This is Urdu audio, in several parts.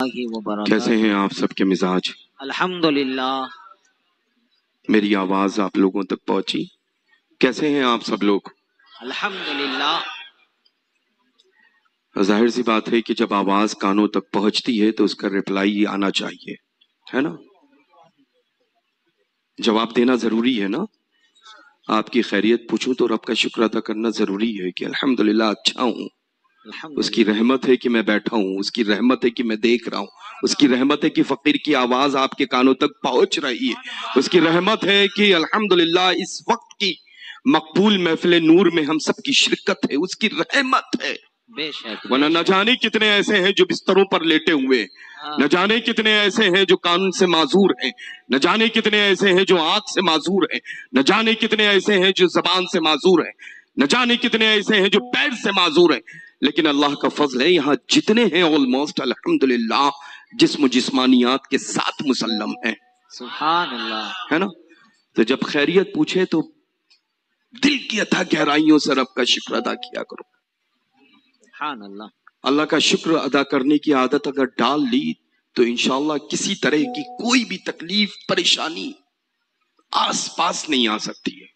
کیسے ہیں آپ سب کے مزاج؟ الحمدللہ میری آواز آپ لوگوں تک پہنچی؟ کیسے ہیں آپ سب لوگ؟ الحمدللہ ظاہر سی بات ہے کہ جب آواز کانوں تک پہنچتی ہے تو اس کا ریپلائی آنا چاہیے، ہے نا؟ جواب دینا ضروری ہے نا؟ آپ کی خیریت پوچھوں تو رب کا شکر ادا کرنا ضروری ہے کہ الحمدللہ اچھا ہوں، اس کی رحمت ہے کہ میں بیٹھا ہوں، اس کی رحمت ہے کہ میں دیکھ رہا ہوں، اس کی رحمت ہے کہ فقیر کی آواز آپ کے کانوں تک پہنچ رہی ہے، اس کی رحمت ہے کہ الحمدللہ اس وقت کی مقبول محفل نور میں ہم سب کی شرکت ہے، اس کی رحمت ہے۔ بے شک ورنہ نہ جانے کتنے ایسے ہیں جو بستروں پر لیٹے ہوئے، نہ جانے کتنے ایسے ہیں جو کان سے معذور ہیں، نہ جانے کتنے ایسے ہیں جو آنکھ سے معذور ہیں، نہ جانے کتنے ایسے ہیں جو زبان سے معذور ہیں، نہ جانے کتنے ایسے ہیں جو پیر سے معذور ہیں، لیکن اللہ کا فضل ہے یہاں جتنے ہیں آلموسٹ الحمدللہ جسم و جسمانیات کے ساتھ مسلم ہیں، سبحان اللہ، ہے نا؟ تو جب خیریت پوچھے تو دل کی اتھا گہرائیوں سے رب کا شکر ادا کیا کرو۔ سبحان اللہ، اللہ کا شکر ادا کرنے کی عادت اگر ڈال لی تو انشاءاللہ کسی طرح کی کوئی بھی تکلیف پریشانی آس پاس نہیں آ سکتی ہے،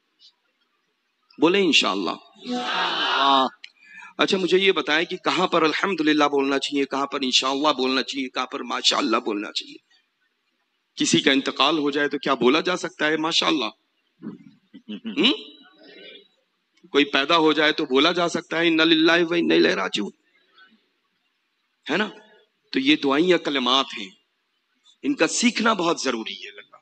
بولے انشاءاللہ۔ اچھا مجھے یہ بتائیں کہ کہاں پر الحمدللہ بولنا چاہیے، کہاں پر انشاءاللہ بولنا چاہیے، کہاں پر ماشاءاللہ بولنا چاہیے؟ کسی کا انتقال ہو جائے تو کیا بولا جا سکتا ہے ماشاءاللہ؟ کوئی پیدا ہو جائے تو بولا جا سکتا ہے اِنَّا لِلَّهِ وَإِنَّا إِلَيْهِ رَاجِعُونَ، ہے نا؟ تو یہ دعائیں یا کلمات ہیں، ان کا سیکھنا بہت ضروری ہے لگا۔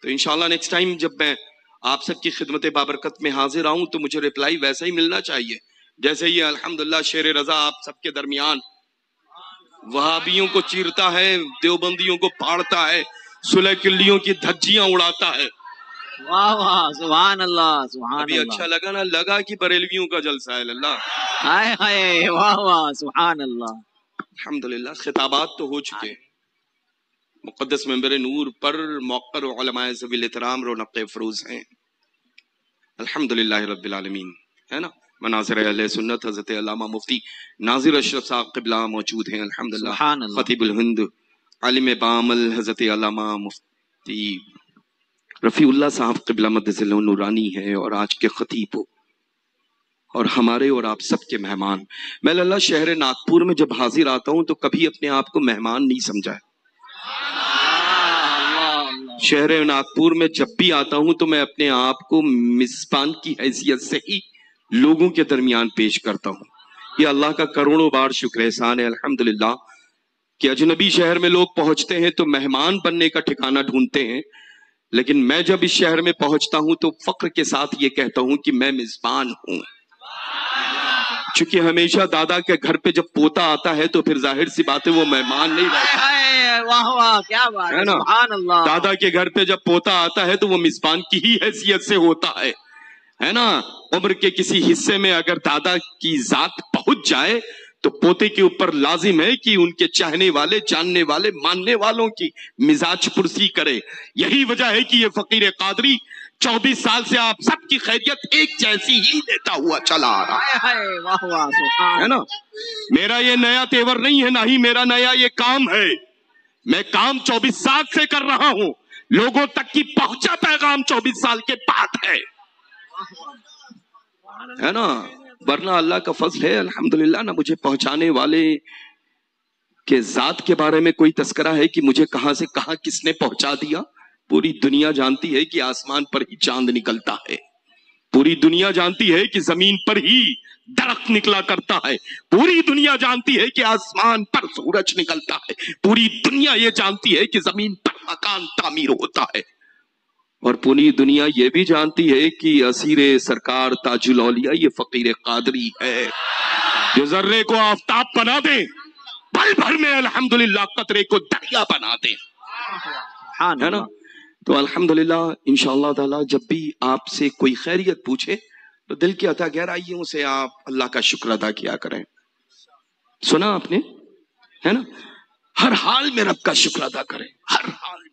تو انشاءاللہ نیکسٹ ٹائم جب میں آپ سب کی خدمت بابرکت میں حاضر آؤں تو مجھے ریپلائی ویسا ہی ملنا چاہیے جیسے یہ الحمدللہ شیر رضا آپ سب کے درمیان وہابیوں کو چیرتا ہے، دیوبندیوں کو پاڑتا ہے، صلح کلیوں کی دھجیاں اڑاتا ہے۔ واہ واہ، سبحان اللہ، سبحان ابھی اللہ، اچھا لگا نا؟ لگا کہ بریلویوں کا جلسہ ہے اللہ۔ ہائے ہائے، واہ واہ، سبحان اللہ، الحمدللہ خطابات تو ہو چکے ہیں، مقدس منبر نور پر موقر علماء ذوی الاحترام رونق افروز ہیں، الحمدللہ رب العالمین، ہے نا؟ مناظر اہل سنت حضرت علامہ مفتی ناظر اشرف صاحب قبلہ موجود ہیں الحمدللہ، سبحان اللہ، خطیب الہند عالم بامل حضرت علامہ مفتی رفیع اللہ صاحب قبلہ مدث اللہ نورانی ہیں اور آج کے خطیب اور ہمارے اور آپ سب کے مہمان۔ میں اللہ شہر ناگپور میں جب حاضر آتا ہوں تو کبھی اپنے آپ کو مہمان نہیں سمجھا ہے۔ شہر ناگپور میں جب بھی آتا ہوں تو میں اپنے آپ کو میزبان کی حیثیت سے ہی لوگوں کے درمیان پیش کرتا ہوں۔ یہ اللہ کا کروڑوں بار شکر احسان ہے الحمدللہ کہ اجنبی شہر میں لوگ پہنچتے ہیں تو مہمان بننے کا ٹھکانہ ڈھونڈتے ہیں، لیکن میں جب اس شہر میں پہنچتا ہوں تو فخر کے ساتھ یہ کہتا ہوں کہ میں میزبان ہوں۔ چونکہ ہمیشہ دادا کے گھر پہ جب پوتا آتا ہے تو پھر ظاہر سی بات ہے وہ مہمان نہیں رہتا، واہ واہ، کیا بات ہے، ہے نا؟ سبحان اللہ، دادا کے گھر پہ جب پوتا آتا ہے تو وہ میزبان کی ہی حیثیت سے ہوتا ہے نا؟ عمر کے کسی حصے میں اگر دادا کی ذات پہنچ جائے تو پوتے کے اوپر لازم ہے کہ ان کے چاہنے والے، جاننے والے، ماننے والوں کی مزاج پرسی کرے۔ یہی وجہ ہے کہ یہ فقیر قادری 24 سال سے آپ سب کی خیریت ایک جیسی ہی دیتا ہوا چلا آ رہا ہائے ہائے، واہ واہ، سبحان ہے نا؟ میرا یہ نیا تیور نہیں ہے، نہ ہی میرا نیا یہ کام ہے، میں کام 24 سال سے کر رہا ہوں، لوگوں تک کی پہنچا پیغام 24 سال کے بعد ہے نا؟ ورنہ اللہ کا فضل ہے الحمدللہ، نہ مجھے پہنچانے والے کے ذات کے بارے میں کوئی تذکرہ ہے کہ مجھے کہاں سے کہاں کس نے پہنچا دیا۔ پوری دنیا جانتی ہے کہ آسمان پر ہی چاند نکلتا ہے، پوری دنیا جانتی ہے کہ زمین پر ہی درخت نکلا کرتا ہے، پوری دنیا جانتی ہے کہ آسمان پر سورج نکلتا ہے، پوری دنیا یہ جانتی ہے کہ زمین پر مکان تعمیر ہوتا ہے، اور پوری دنیا یہ بھی جانتی ہے کہ اسیر سرکار تاج الاولیاء یہ فقیر قادری ہے جو ذرے کو آفتاب بنا دے، پل بھر میں الحمدللہ قطرے کو دریا بنا دے، ہے نا؟ تو الحمدللہ انشاءاللہ تعالی جب بھی آپ سے کوئی خیریت پوچھے تو دل کی عطا گہرائیوں سے آپ اللہ کا شکر ادا کیا کریں۔ سنا آپ نے، ہے نا؟ ہر حال میں رب کا شکر ادا کریں، ہر حال میں۔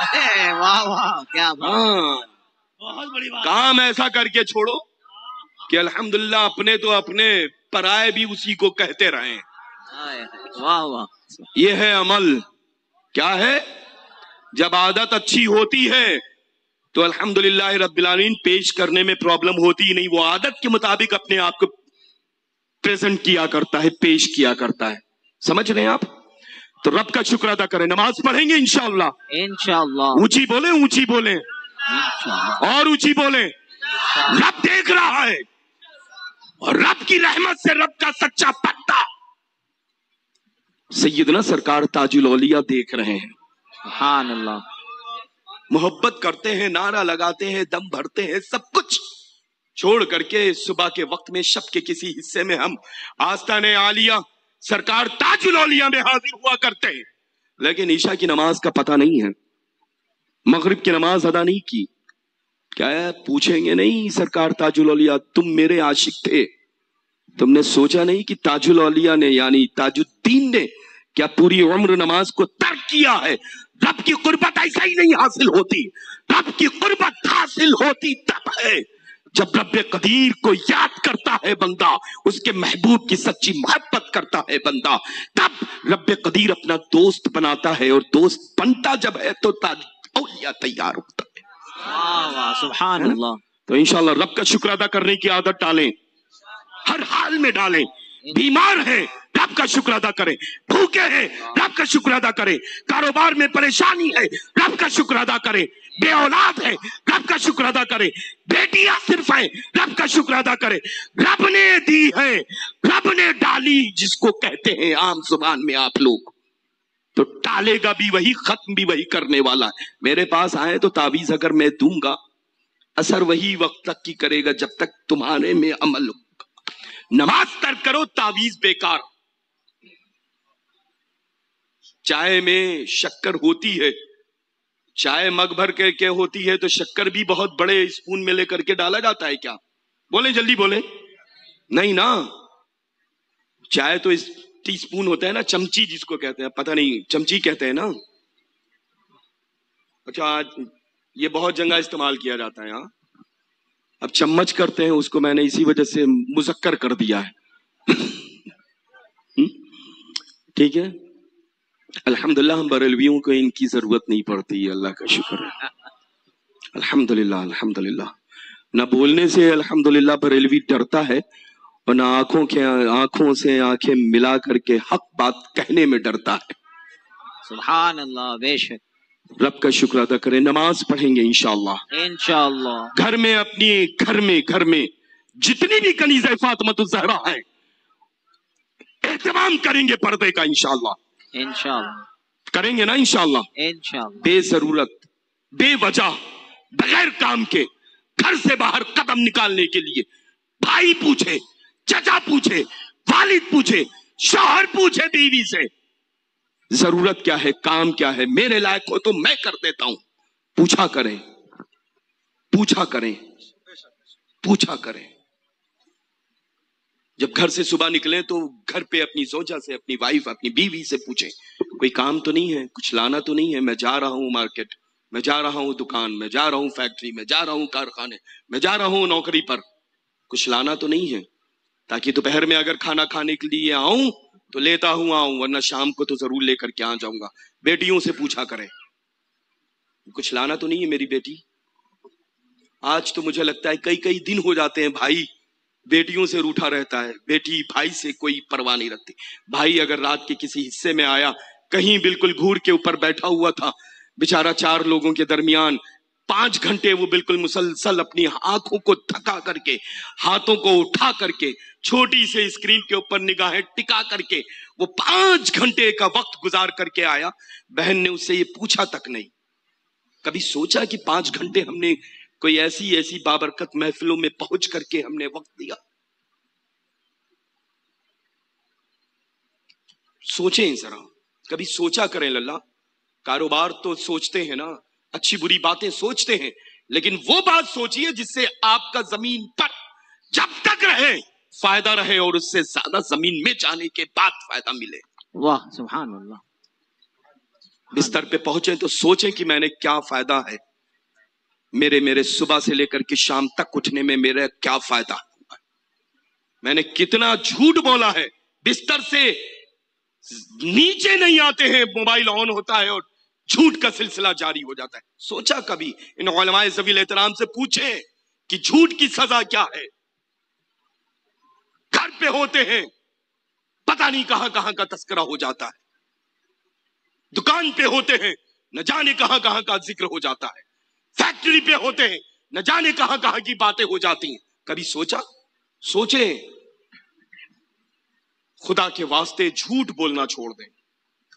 واہ واہ کیا بات، ہاں، بہت بڑی بات. کام ایسا کر کے چھوڑو کہ الحمدللہ اپنے تو اپنے پرائے بھی اسی کو کہتے رہیں. واہ واہ. یہ ہے عمل. کیا ہے؟ جب عادت اچھی ہوتی ہے تو الحمدللہ رب العالمین پیش کرنے میں پرابلم ہوتی ہی نہیں. وہ عادت کے مطابق اپنے آپ کو پریزنٹ کیا کرتا ہے، پیش کیا کرتا ہے. سمجھ رہے ہیں آپ؟ تو رب کا شکر ادا کریں. نماز پڑھیں گے انشاءاللہ. انشاءاللہ اونچی بولیں، اونچی بولیں انشاءاللہ. اور اونچی بولیں. رب دیکھ رہا ہے اور رب کی رحمت سے رب کا سچا پتا سیدنا سرکار تاج الاولیاء دیکھ رہے ہیں. سبحان اللہ. محبت کرتے ہیں، نعرہ لگاتے ہیں، دم بھرتے ہیں، سب کچھ چھوڑ کر کے صبح کے وقت میں شب کے کسی حصے میں ہم آستانے عالیہ سرکار تاج الاولیاء میں حاضر ہوا کرتے ہیں، لیکن عشاء کی نماز کا پتہ نہیں ہے، مغرب کی نماز ادا نہیں کی. کیا ہے؟ پوچھیں گے نہیں سرکار تاج الاولیاء تم میرے عاشق تھے، تم نے سوچا نہیں کہ تاج الاولیاء نے یعنی تاج الدین نے کیا پوری عمر نماز کو ترک کیا ہے؟ رب کی قربت ایسا ہی نہیں حاصل ہوتی. رب کی قربت حاصل ہوتی تب ہے جب رب قدیر کو یاد کرتا ہے بندہ، اس کے محبوب کی سچی محبت کرتا ہے بندہ، تب رب قدیر اپنا دوست بناتا ہے، اور دوست بنتا جب ہے تو تاج اولیاء تیار ہوتا ہے. واہ واہ سبحان اللہ. تو انشاءاللہ رب کا شکر ادا کرنے کی عادت ڈالیں، ہر حال میں ڈالیں. بیمار ہیں رب کا شکر ادا کریں، بھوکے ہیں رب کا شکر ادا کریں، کاروبار میں پریشانی ہے رب کا شکر ادا کریں، بے اولاد ہے رب کا شکر ادا کریں، بیٹیاں صرف ہیں رب کا شکر ادا کریں. رب نے دی ہے، رب نے ڈالی جس کو کہتے ہیں عام زبان میں آپ لوگ، تو ٹالے گا بھی وہی، ختم بھی وہی کرنے والا ہے. میرے پاس آئے تو تعویذ اگر میں دوں گا اثر وہی وقت تک کی کرے گا جب تک تمہارے میں عمل ہوگا. نماز ترک کرو، تعویذ بیکار. چائے میں شکر ہوتی ہے، چائے مگ بھر کے ہوتی ہے تو شکر بھی بہت بڑے اسپون میں لے کر کے ڈالا جاتا ہے کیا؟ بولیں جلدی بولیں. نہیں نا، چائے تو ٹی اسپون ہوتا ہے نا، چمچی جس کو کہتے ہیں، پتہ نہیں چمچی کہتے ہیں نا. اچھا آج یہ بہت جگہ استعمال کیا جاتا ہے. ہاں اب چمچ کرتے ہیں اس کو، میں نے اسی وجہ سے مذکر کر دیا ہے. ٹھیک ہے، الحمدللہ ہم بریلویوں کو ان کی ضرورت نہیں پڑتی، اللہ کا شکر ہے. الحمدللہ الحمدللہ. نہ بولنے سے الحمدللہ بریلوی ڈرتا ہے، اور نہ آنکھوں سے آنکھیں ملا کر کے حق بات کہنے میں ڈرتا ہے. سبحان اللہ. بے شک. رب کا شکر ادا کریں. نماز پڑھیں گے انشاءاللہ. انشاءاللہ. گھر میں اپنی گھر میں جتنی بھی کنیزیں فاطمۃ الزہرا ہیں اہتمام کریں گے پردے کا انشاءاللہ. انشاءاللہ کریں گے نا انشاءاللہ. انشاءاللہ. بے ضرورت بے وجہ بغیر کام کے گھر سے باہر قدم نکالنے کے لیے بھائی پوچھے، چچا پوچھے، والد پوچھے، شوہر پوچھے بیوی سے ضرورت کیا ہے، کام کیا ہے، میرے لائق ہو تو میں کر دیتا ہوں. پوچھا کریں، پوچھا کریں، پوچھا کریں. جب گھر سے صبح نکلیں تو گھر پہ اپنی زوجہ سے، اپنی وائف، اپنی بیوی سے پوچھیں کوئی کام تو نہیں ہے، کچھ لانا تو نہیں ہے، میں جا رہا ہوں مارکیٹ، میں جا رہا ہوں دکان، میں جا رہا ہوں فیکٹری، میں جا رہا ہوں کارخانے، میں جا رہا ہوں نوکری پر، کچھ لانا تو نہیں ہے، تاکہ دوپہر میں اگر کھانا کھانے کے لیے آؤں تو لیتا ہوں آؤں، ورنہ شام کو تو ضرور لے کر کے آ جاؤں گا. بیٹیوں سے پوچھا کریں کچھ لانا تو نہیں ہے میری بیٹی. آج تو مجھے لگتا ہے کئی دن ہو جاتے ہیں بھائی بیٹیوں سے روٹھا رہتا ہے، بیٹی بھائی سے کوئی پرواہ نہیں رکھتی. بھائی اگر رات کے کسی حصے میں آیا، کہیں بالکل گھور کے اوپر بیٹھا ہوا تھا بےچارا 4 لوگوں کے درمیان، 5 گھنٹے وہ بالکل مسلسل اپنی آنکھوں کو تھکا کر کے، ہاتھوں کو اٹھا کر کے، چھوٹی سے اسکرین کے اوپر نگاہیں ٹکا کر کے وہ 5 گھنٹے کا وقت گزار کر کے آیا. بہن نے اس سے یہ پوچھا تک نہیں، کبھی سوچا کہ 5 گھنٹے ہم نے کوئی ایسی بابرکت محفلوں میں پہنچ کر کے ہم نے وقت دیا. سوچیں ذرا، کبھی سوچا کریں. اللہ کاروبار تو سوچتے ہیں نا، اچھی بری باتیں سوچتے ہیں، لیکن وہ بات سوچیے جس سے آپ کا زمین پر جب تک رہے فائدہ رہے، اور اس سے زیادہ زمین میں جانے کے بعد فائدہ ملے. واہ سبحان اللہ. بستر پہ پہنچے تو سوچیں کہ میں نے کیا فائدہ ہے، میرے صبح سے لے کر کے شام تک اٹھنے میں میرا کیا فائدہ ہوا، میں نے کتنا جھوٹ بولا ہے۔ بستر سے نیچے نہیں آتے ہیں، موبائل آن ہوتا ہے اور جھوٹ کا سلسلہ جاری ہو جاتا ہے۔ سوچا کبھی ان علماء ذوی الاحترام سے پوچھیں کہ جھوٹ کی سزا کیا ہے؟ گھر پہ ہوتے ہیں، پتہ نہیں کہاں کہاں کا تذکرہ ہو جاتا ہے، دکان پہ ہوتے ہیں، نہ جانے کہاں کہاں کا ذکر ہو جاتا ہے، فیکٹری پہ ہوتے ہیں، نہ جانے کہاں کہاں کی باتیں ہو جاتی ہیں۔ کبھی سوچیں خدا کے واسطے جھوٹ بولنا چھوڑ دیں۔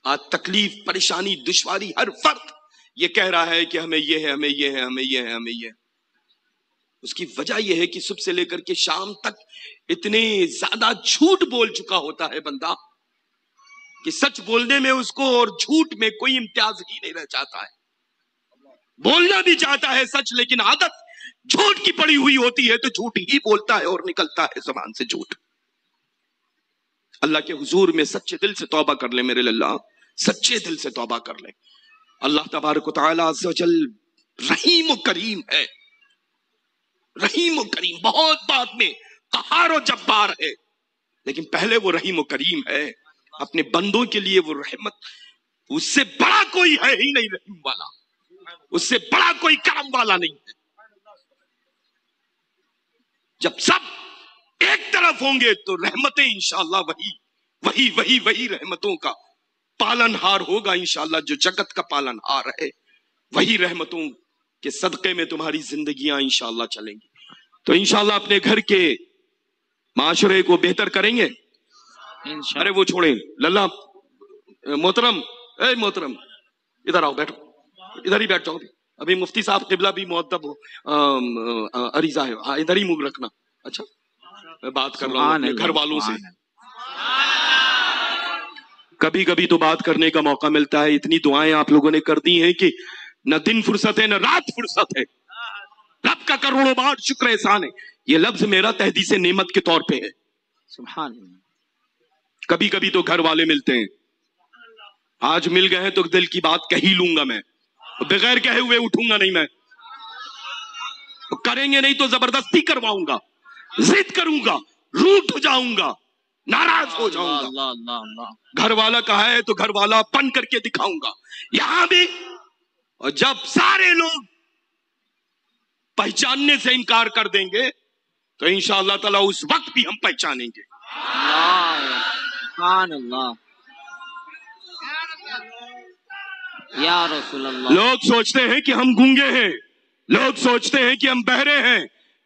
آج تکلیف، پریشانی، دشواری، ہر فرد یہ کہہ رہا ہے کہ ہمیں یہ ہے، ہمیں یہ ہے، ہمیں یہ ہے، ہمیں یہ ہے۔ اس کی وجہ یہ ہے کہ صبح سے لے کر کے شام تک اتنے زیادہ جھوٹ بول چکا ہوتا ہے بندہ کہ سچ بولنے میں اس کو اور جھوٹ میں کوئی امتیاز ہی نہیں رہ جاتا ہے۔ بولنا بھی چاہتا ہے سچ، لیکن عادت جھوٹ کی پڑی ہوئی ہوتی ہے تو جھوٹ ہی بولتا ہے اور نکلتا ہے زبان سے جھوٹ۔ اللہ کے حضور میں سچے دل سے توبہ کر لیں میرے اللہ، سچے دل سے توبہ کر لیں۔ اللہ تبارک و تعالی عز و جل رحیم و کریم ہے، رحیم و کریم، بہت بعد میں قہار و جبار ہے، لیکن پہلے وہ رحیم و کریم ہے۔ اپنے بندوں کے لیے وہ رحمت، اس سے بڑا کوئی ہے ہی نہیں رحیم والا، اس سے بڑا کوئی کرم والا نہیں ہے۔ جب سب ایک طرف ہوں گے تو رحمتیں انشاءاللہ وہی رحمتوں کا پالن ہار ہوگا انشاءاللہ، جو جگت کا پالن ہار ہے، وہی رحمتوں کے صدقے میں تمہاری زندگیاں انشاءاللہ چلیں گی۔ تو انشاءاللہ اپنے گھر کے معاشرے کو بہتر کریں گے۔ ارے وہ چھوڑیں للہ، محترم، اے محترم ادھر آؤ، بیٹھو، ادھر ہی بیٹھ جاؤ۔ ابھی مفتی صاحب قبلہ بھی مؤدب ہو، عریضہ ہے، ہاں ادھر ہی منہ رکھنا۔ اچھا میں بات کر رہا ہوں اپنے گھر والوں سے، کبھی کبھی تو بات کرنے کا موقع ملتا ہے۔ اتنی دعائیں آپ لوگوں نے کر دی ہیں کہ نہ دن فرصت ہے نہ رات فرصت ہے۔ رب کا کروڑوں بار شکر احسان ہے۔ یہ لفظ میرا تحدیث نعمت کے طور پہ ہے۔ سبحان اللہ۔ کبھی کبھی تو گھر والے ملتے ہیں، آج مل گئے ہیں تو دل کی بات کہی لوں گا، میں بغیر کہے ہوئے اٹھوں گا نہیں، میں کریں گے نہیں تو زبردستی کرواؤں گا، ضد کروں گا، روٹ ہو جاؤں گا، ناراض ہو جاؤں گا۔ اللہ اللہ اللہ۔ گھر والا کہا ہے تو گھر والا پن کر کے دکھاؤں گا یہاں بھی۔ اور جب سارے لوگ پہچاننے سے انکار کر دیں گے تو انشاءاللہ تعالی اس وقت بھی ہم پہچانیں گے۔ سبحان اللہ یا رسول اللہ۔ لوگ سوچتے ہیں کہ ہم گونگے ہیں، لوگ سوچتے ہیں کہ ہم بہرے ہیں،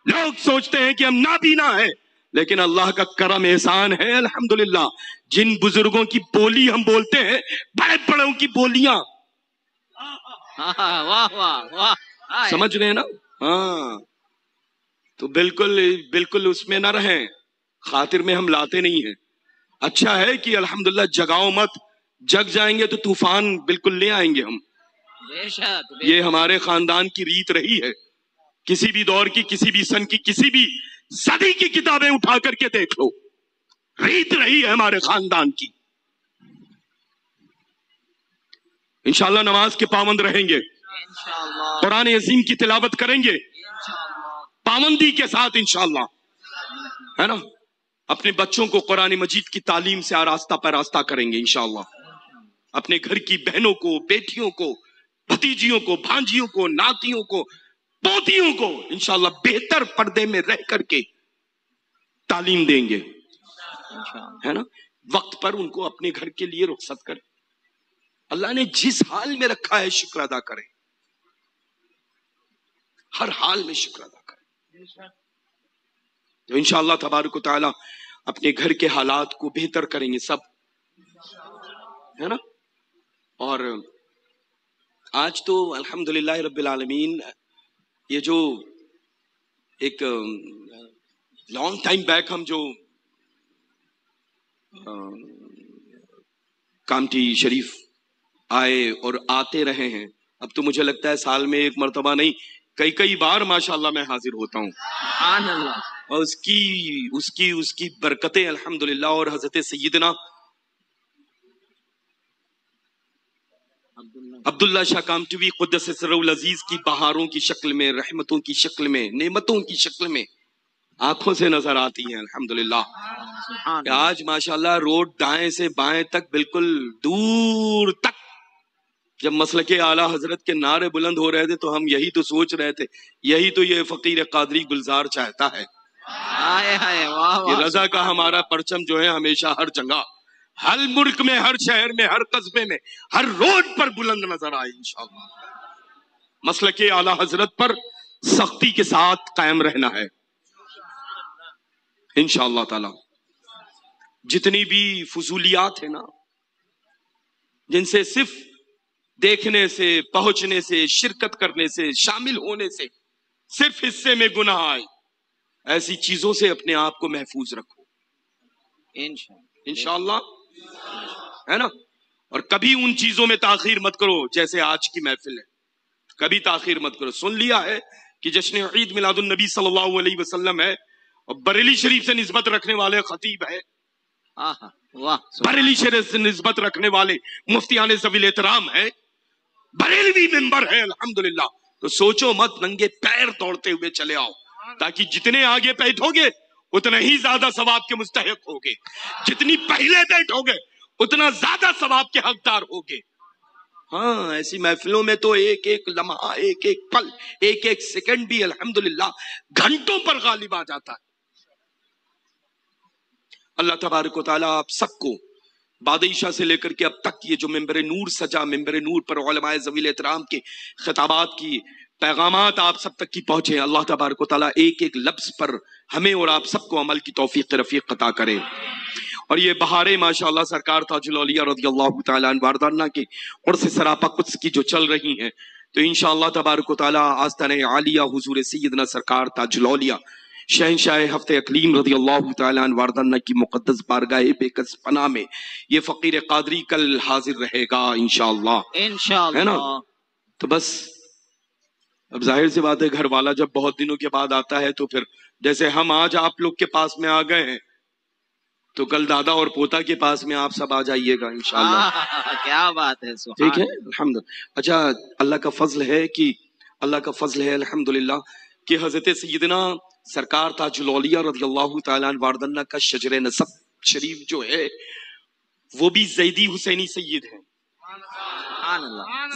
لوگ سوچتے ہیں کہ ہم نابینا ہیں، لیکن اللہ کا کرم احسان ہے الحمدللہ، جن بزرگوں کی بولی ہم بولتے ہیں، بڑے بڑوں کی بولیاں، واہ واہ واہ، سمجھ رہے ہیں نا؟ ہاں تو بالکل اس میں نہ رہیں، خاطر میں ہم لاتے نہیں ہیں۔ اچھا ہے کہ الحمدللہ جگاؤ مت، جگ جائیں گے تو طوفان بالکل لے آئیں گے ہم۔ بے شک۔ یہ ہمارے خاندان کی ریت رہی ہے، کسی بھی دور کی، کسی بھی سن کی، کسی بھی صدی کی کتابیں اٹھا کر کے دیکھ لو، ریت رہی ہے ہمارے خاندان کی۔ انشاءاللہ نماز کے پابند رہیں گے، انشاءاللہ قرآن عظیم کی تلاوت کریں گے پابندی کے ساتھ انشاءاللہ، ہے نا؟ اپنے بچوں کو قرآن مجید کی تعلیم سے آراستہ پیراستہ کریں گے انشاءاللہ، اپنے گھر کی بہنوں کو، بیٹیوں کو، بھتیجیوں کو، بھانجیوں کو، ناتیوں کو، پوتیوں کو انشاءاللہ بہتر پردے میں رہ کر کے تعلیم دیں گے، ہے نا؟ وقت پر ان کو اپنے گھر کے لیے رخصت کریں۔ اللہ نے جس حال میں رکھا ہے شکر ادا کریں، ہر حال میں شکر ادا کریں۔ تو انشاءاللہ تبارک و تعالی اپنے گھر کے حالات کو بہتر کریں گے سب، ہے نا؟ اور آج تو الحمدللہ رب العالمین، یہ جو ایک لانگ ٹائم بیک ہم جو کامٹی شریف آئے اور آتے رہے ہیں، اب تو مجھے لگتا ہے سال میں ایک مرتبہ نہیں، کئی بار ماشاءاللہ میں حاضر ہوتا ہوں، سبحان اللہ۔ اور اس کی برکتیں الحمدللہ، اور حضرت سیدنا عبداللہ شاہ کامٹوی قدس سرہ العزیز کی بہاروں کی شکل میں، رحمتوں کی شکل میں، نعمتوں کی شکل میں آنکھوں سے نظر آتی ہیں الحمدللہ۔ کہ آج ماشاءاللہ روڈ دائیں سے بائیں تک بالکل دور تک جب مسلک اعلیٰ حضرت کے نعرے بلند ہو رہے تھے تو ہم یہی تو سوچ رہے تھے، یہی تو یہ فقیر قادری گلزار چاہتا ہے۔ یہ رضا کا ہمارا پرچم جو ہے ہمیشہ ہر جگہ، ہر ملک میں، ہر شہر میں، ہر قصبے میں، ہر روڈ پر بلند نظر آئے انشاءاللہ۔ مسلک اعلیٰ حضرت پر سختی کے ساتھ قائم رہنا ہے انشاءاللہ تعالی۔ جتنی بھی فضولیات ہیں نا، جن سے صرف دیکھنے سے، پہنچنے سے، شرکت کرنے سے، شامل ہونے سے صرف حصے میں گناہ آئے، ایسی چیزوں سے اپنے آپ کو محفوظ رکھو انشاءاللہ، ہے نا۔ اور کبھی ان چیزوں میں تاخیر مت کرو جیسے آج کی محفل ہے، کبھی تاخیر مت کرو۔ سن لیا ہے کہ جشن عید میلاد النبی صلی اللہ علیہ وسلم ہے اور بریلی شریف سے نسبت رکھنے والے خطیب ہے، بریلی شریف سے نسبت رکھنے والے مفتیان ذوی احترام ہے، بریلوی ممبر ہے الحمدللہ۔ تو سوچو مت، ننگے پیر دوڑتے ہوئے چلے آؤ، تاکہ جتنے آگے بیٹھو گے اتنا ہی زیادہ ثواب کے مستحق ہوگے، جتنی پہلے بیٹھو گے اتنا زیادہ ثواب کے حقدار ہوگے۔ ہاں، ایسی محفلوں میں تو ایک ایک لمحہ، ایک ایک پل، ایک ایک سیکنڈ بھی الحمدللہ گھنٹوں پر غالب آ جاتا ہے۔ اللہ تبارک و تعالیٰ آپ سب کو بعد عشاء سے لے کر کے اب تک یہ جو ممبر نور سجا، ممبر نور پر علماء ذوی احترام کے خطابات کی پیغامات آپ سب تک کی پہنچے، اللہ تبارک و تعالیٰ ایک ایک لفظ پر ہمیں اور آپ سب کو عمل کی توفیق رفیق عطا کرے۔ اور یہ بہاریں ماشاءاللہ سرکار تاج الاولیاء رضی اللہ تعالیٰ عنہ واردانہ کے عرس سراپا قدس کی جو چل رہی ہیں، تو انشاءاللہ تبارک و تعالیٰ آستانہ عالیہ حضور سیدنا سرکار تاج الاولیاء شہنشاہ ہفت اقلیم رضی اللہ تعالیٰ عنہ واردانہ کی مقدس بارگاہ بے کس پناہ میں یہ فقیر قادری کل حاضر رہے گا انشاءاللہ، ہے نا۔ تو بس اب ظاہر سی بات ہے، گھر والا جب بہت دنوں کے بعد آتا ہے تو پھر جیسے ہم آج آپ لوگ کے پاس میں آ گئے ہیں تو کل دادا اور پوتا کے پاس میں آپ سب آ جائیے گا انشاءاللہ۔ کیا بات ہے، ٹھیک ہے الحمدللہ۔ اچھا، اللہ کا فضل ہے الحمدللہ کہ حضرت سیدنا سرکار تاج الاولیاء رضی اللہ تعالیٰ عنہ واردانہ کا شجر نسب شریف جو ہے وہ بھی زیدی حسینی سید ہے،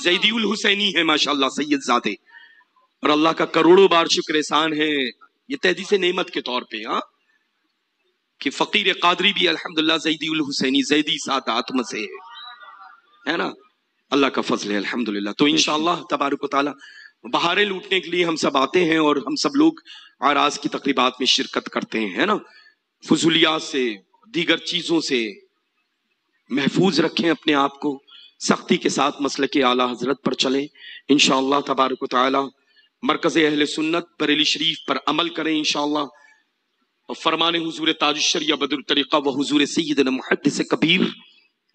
زیدی الحسینی ہے ماشاءاللہ، سید زادے۔ اور اللہ کا کروڑوں بار شکر احسان ہے یہ تحدیث نعمت کے طور پہ، ہاں، کہ فقیر قادری بھی الحمدللہ زیدی الحسینی، زیدی سادات میں سے ہے نا۔ اللہ کا فضل ہے الحمدللہ۔ تو انشاءاللہ تبارک و تعالی بہاریں لوٹنے کے لیے ہم سب آتے ہیں اور ہم سب لوگ آراز کی تقریبات میں شرکت کرتے ہیں، ہے نا۔ فضولیات سے، دیگر چیزوں سے محفوظ رکھیں اپنے آپ کو، سختی کے ساتھ مسلک اعلیٰ حضرت پر چلیں انشاءاللہ تبارک و تعالی۔ مرکز اہل سنت بریلی شریف پر عمل کریں انشاءاللہ، اور فرمان حضور تاج الشریعہ بدر الطریقہ و حضور سیدنا محدث کبیر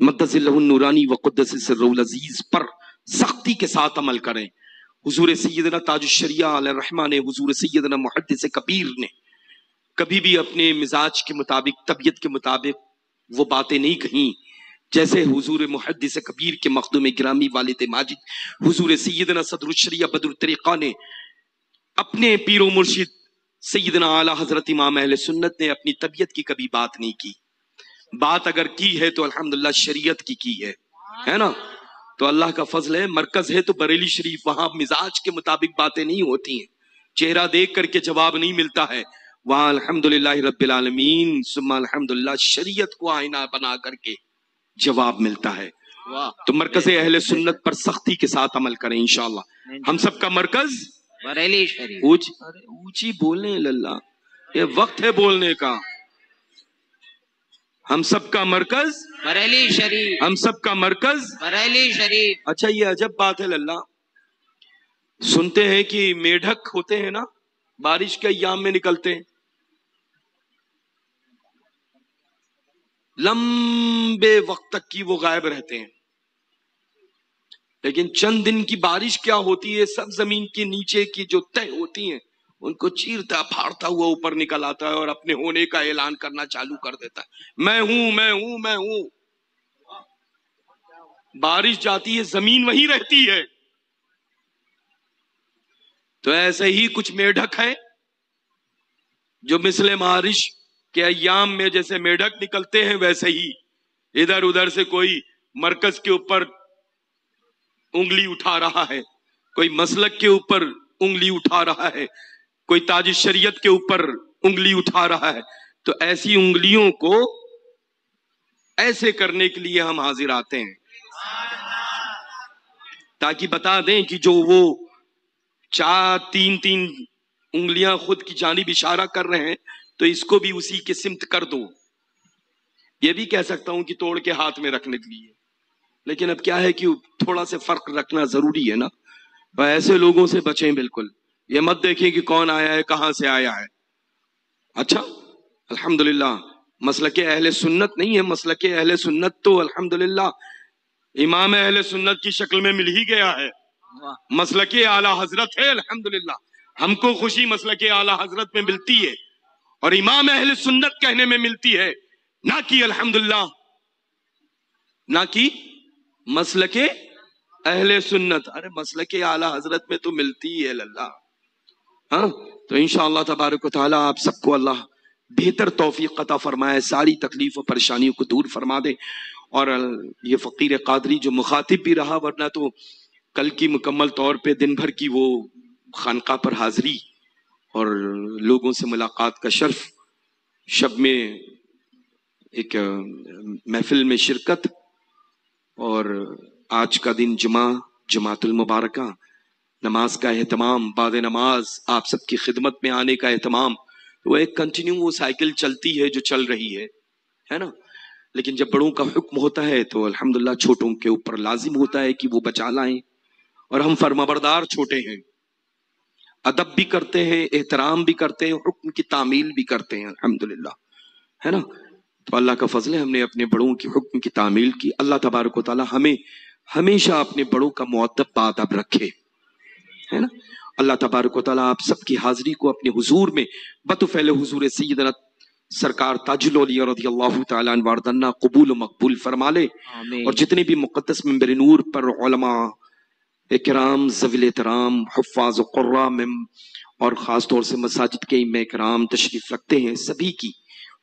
مدظ اللہ النورانی و قدس سرہ العزیز پر سختی کے ساتھ عمل کریں۔ حضور سیدنا تاج الشریعہ علیہ الرحمہ نے، حضور سیدنا محدث کبیر نے کبھی بھی اپنے مزاج کے مطابق، طبیعت کے مطابق وہ باتیں نہیں کہیں جیسے حضور محدث کبیر کے مخدوم گرامی والد ماجد حضور سیدنا صدر الشریعہ بدر الطریقہ نے اپنے پیر و مرشد سیدنا اعلیٰ حضرت امام اہل سنت نے اپنی طبیعت کی کبھی بات نہیں کی۔ بات اگر کی ہے تو الحمدللہ شریعت کی ہے نا۔ تو اللہ کا فضل ہے، مرکز ہے تو بریلی شریف، وہاں مزاج کے مطابق باتیں نہیں ہوتی ہیں، چہرہ دیکھ کر کے جواب نہیں ملتا ہے، وہاں الحمدللہ رب العالمین ثم الحمدللہ شریعت کو آئینہ بنا کر کے جواب ملتا ہے۔ تو مرکز اہل سنت پر سختی کے ساتھ عمل کریں انشاءاللہ۔ ہم سب کا مرکز بریلی شریف، اونچی بولنے للہ، یہ وقت ہے بولنے کا۔ ہم سب کا مرکز بریلی شریف، ہم سب کا مرکز بریلی شریف۔ اچھا، یہ عجب بات ہے للہ، سنتے ہیں کہ میڈھک ہوتے ہیں نا، بارش کے ایام میں نکلتے ہیں، لمبے وقت تک کی وہ غائب رہتے ہیں، لیکن چند دن کی بارش کیا ہوتی ہے، سب زمین کے نیچے کی جو تہ ہوتی ہیں ان کو چیرتا پھاڑتا ہوا اوپر نکل آتا ہے اور اپنے ہونے کا اعلان کرنا چالو کر دیتا ہے، میں ہوں میں ہوں میں ہوں۔ بارش جاتی ہے زمین وہیں رہتی ہے. تو ایسے ہی کچھ میڈک ہیں جو مثل بارش کے ایام میں جیسے میڈک نکلتے ہیں ویسے ہی ادھر ادھر سے کوئی مرکز کے اوپر انگلی اٹھا رہا ہے, کوئی مسلک کے اوپر انگلی اٹھا رہا ہے, کوئی تاج شریعت کے اوپر انگلی اٹھا رہا ہے. تو ایسی انگلیوں کو ایسے کرنے کے لیے ہم حاضر آتے ہیں تاکہ بتا دیں کہ جو وہ تین انگلیاں خود کی جانب اشارہ کر رہے ہیں تو اس کو بھی اسی کے سمت کر دو. یہ بھی کہہ سکتا ہوں کہ توڑ کے ہاتھ میں رکھنے کے لیے, لیکن اب کیا ہے کہ تھوڑا سے فرق رکھنا ضروری ہے نا. ایسے لوگوں سے بچیں بالکل. یہ مت دیکھیں کہ کون آیا ہے کہاں سے آیا ہے. اچھا الحمدللہ مسلک اہل سنت نہیں ہے. مسلک اہل سنت تو الحمدللہ امام اہل سنت کی شکل میں مل ہی گیا ہے. مسلک اعلی حضرت ہے الحمدللہ. ہم کو خوشی مسلک اعلی حضرت میں ملتی ہے اور امام اہل سنت کہنے میں ملتی ہے, نہ کہ الحمدللہ نہ کہ مسلک اہل سنت. ارے مسلک اعلی حضرت میں تو ملتی ہے اللہ. ہاں تو انشاءاللہ تبارک و تعالی آپ سب کو اللہ بہتر توفیق عطا فرمائے, ساری تکلیف و پریشانیوں کو دور فرما دے. اور یہ فقیر قادری جو مخاطب بھی رہا, ورنہ تو کل کی مکمل طور پہ دن بھر کی وہ خانقاہ پر حاضری اور لوگوں سے ملاقات کا شرف, شب میں ایک محفل میں شرکت, اور آج کا دن جماعت المبارکہ, نماز کا اہتمام, بعد نماز آپ سب کی خدمت میں آنے کا اہتمام. وہ ایک کنٹینیو وہ سائیکل چلتی ہے جو چل رہی ہے نا. لیکن جب بڑوں کا حکم ہوتا ہے تو الحمدللہ چھوٹوں کے اوپر لازم ہوتا ہے کہ وہ بچا لائیں, اور ہم فرمانبردار چھوٹے ہیں, ادب بھی کرتے ہیں, احترام بھی کرتے ہیں, حکم کی تعمیل بھی کرتے ہیں الحمدللہ, ہے نا. تو اللہ کا فضل ہے ہم نے اپنے بڑوں کی حکم کی تعمیل کی. اللہ تبارک و تعالی ہمیں ہمیشہ اپنے بڑوں کا مؤدب بادب رکھے, ہے نا. اللہ تبارک و تعالی آپ سب کی حاضری کو اپنے حضور میں بطفیل حضور سیدنا سرکار تاج الاولیاء رضی اللہ تعالیٰ عنہ وارضنا قبول و مقبول فرما لے. اور جتنے بھی مقدس منبر نور پر علماء اکرام, ذویل احترام, حفاظ و قراء اور خاص طور سے مساجد کے ائمہ کرام تشریف رکھتے ہیں, سبھی کی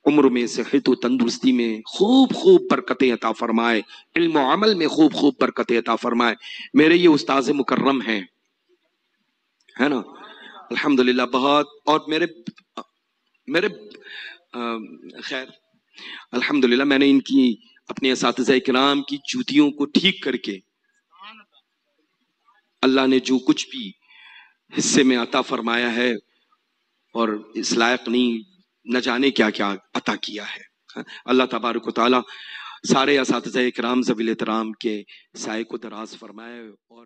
عمر میں صحت و تندرستی میں خوب خوب برکتیں عطا فرمائے, علم و عمل میں خوب خوب برکتیں عطا فرمائے. میرے یہ استاذ مکرم ہیں, ہے نا الحمدللہ بہت, اور میرے خیر الحمدللہ میں نے ان کی اپنے اساتذہ کرام کی جوتیوں کو ٹھیک کر کے اللہ نے جو کچھ بھی حصے میں عطا فرمایا ہے, اور اس لائق نہیں نہ جانے کیا کیا عطا کیا ہے. اللہ تبارک و تعالی سارے اساتذہ کرام ذویل احترام کے سائے کو دراز فرمائے اور